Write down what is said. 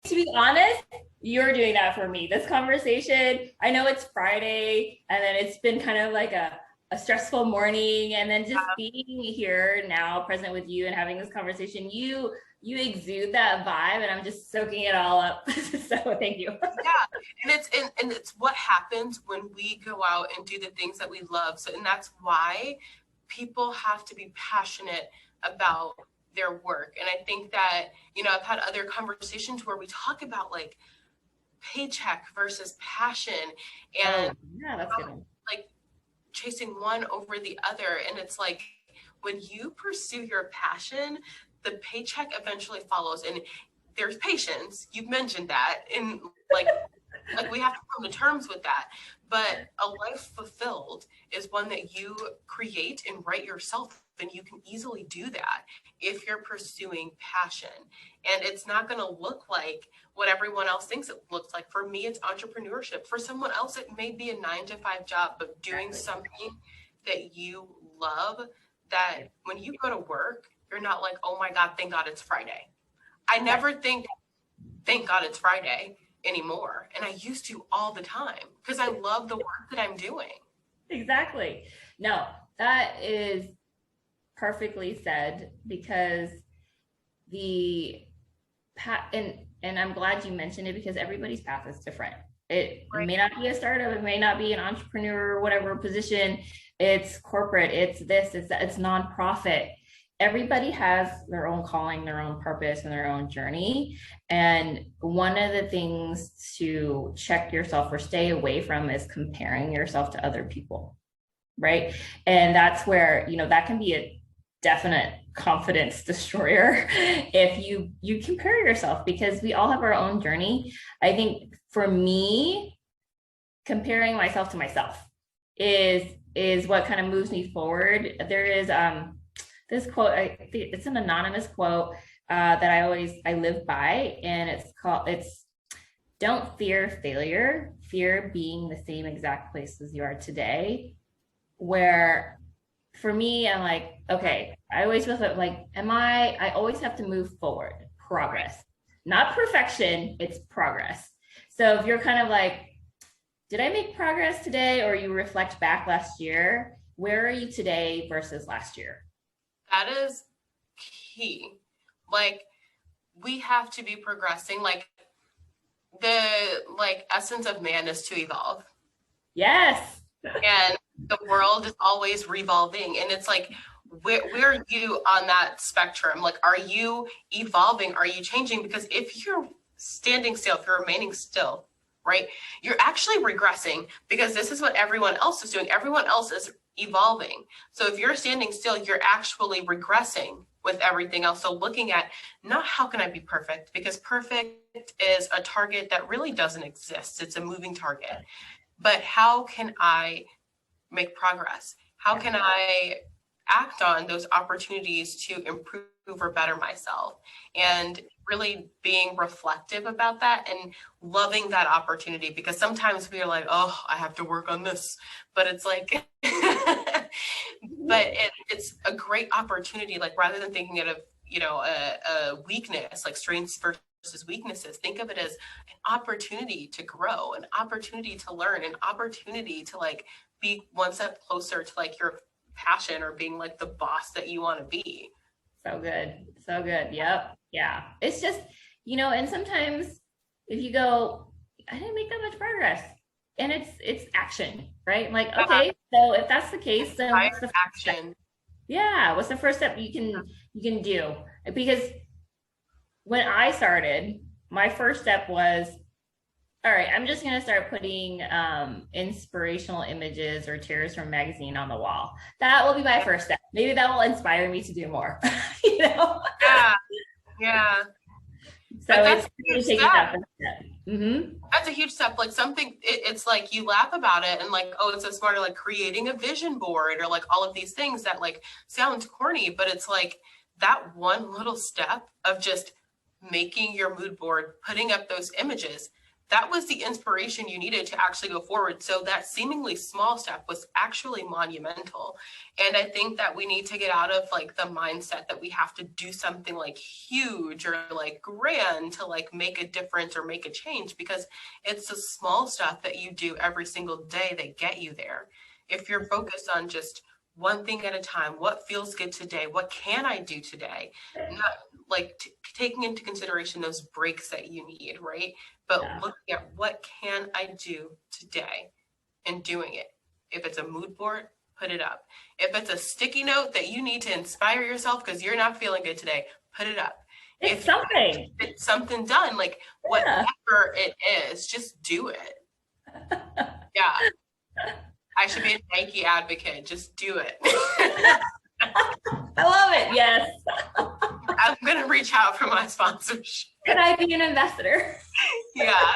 to be honest, you're doing that for me. This conversation, I know it's Friday and then it's been kind of like a stressful morning, and then just being here now present with you and having this conversation, you exude that vibe and I'm just soaking it all up. So thank you. Yeah, and it's what happens when we go out and do the things that we love. So, and that's why people have to be passionate about their work. And I think that, you know, I've had other conversations where we talk about like paycheck versus passion, and yeah, that's good. Like chasing one over the other. And it's like, when you pursue your passion, the paycheck eventually follows. And there's patience. You've mentioned that. And like we have to come to terms with that. But a life fulfilled is one that you create and write yourself. And you can easily do that if you're pursuing passion. And it's not going to look like what everyone else thinks it looks like. For me, it's entrepreneurship. For someone else, it may be a 9-to-5 job, but doing something that you love, that when you go to work, you're not like, oh my God, thank God it's Friday. I never think, thank God it's Friday anymore. And I used to all the time because I love the work that I'm doing. Exactly. No, that is perfectly said, because and I'm glad you mentioned it, because everybody's path is different. It may not be a startup, it may not be an entrepreneur or whatever position, it's corporate, it's this, it's that, it's nonprofit. Everybody has their own calling, their own purpose, and their own journey. And one of the things to check yourself or stay away from is comparing yourself to other people, right? And that's where, you know, that can be a definite confidence destroyer if you compare yourself, because we all have our own journey. I think for me, comparing myself to myself is what kind of moves me forward. There is this quote, I think it's an anonymous quote that I live by, and it's don't fear failure, fear being the same exact place as you are today. Where for me, I'm like, okay, I always feel like, I always have to move forward, progress, not perfection, it's progress. So if you're kind of like, did I make progress today? Or you reflect back last year, where are you today versus last year? That is key. Like, we have to be progressing. Like, the essence of man is to evolve. Yes. And the world is always revolving. And it's like, where are you on that spectrum? Like, are you evolving? Are you changing? Because if you're standing still, if you're remaining still, right, you're actually regressing, because this is what everyone else is doing. Everyone else is evolving. So if you're standing still, you're actually regressing with everything else. So looking at not how can I be perfect, because perfect is a target that really doesn't exist. It's a moving target. But how can I make progress? How can I act on those opportunities to improve or better myself? And really being reflective about that and loving that opportunity, because sometimes we are like, oh, I have to work on this, but it's like, but it's a great opportunity. Like, rather than thinking of, you know, a weakness, like strengths versus weaknesses, think of it as an opportunity to grow, an opportunity to learn, an opportunity to like be one step closer to like your passion, or being like the boss that you want to be. So good. So good. Yep. Yeah. It's just, you know, and sometimes if you go, I didn't make that much progress, and it's action, right? Like, okay, so if that's the case, then what's the action? Yeah. What's the first step you can do? Because when I started, my first step was, all right, I'm just going to start putting inspirational images or tears from magazine on the wall. That will be my first step. Maybe that will inspire me to do more, you know? Yeah. So it's taking that step. Mm-hmm. That's a huge step. Like, something, it's like you laugh about it and like, oh, it's so smart, or like creating a vision board, or like all of these things that like sound corny, but it's like that one little step of just making your mood board, putting up those images, that was the inspiration you needed to actually go forward. So that seemingly small step was actually monumental. And I think that we need to get out of like the mindset that we have to do something like huge or like grand to like make a difference or make a change, because it's the small stuff that you do every single day that get you there. If you're focused on just one thing at a time, what feels good today, what can I do today, not like taking into consideration those breaks that you need, right? But looking at what can I do today and doing it. If it's a mood board, put it up. If it's a sticky note that you need to inspire yourself because you're not feeling good today, put it up. It's something. It's something done, like whatever it is, just do it. Yeah. I should be a Nike advocate. Just do it. I love it. Yes. I'm going to reach out for my sponsorship. Can I be an ambassador? Yeah.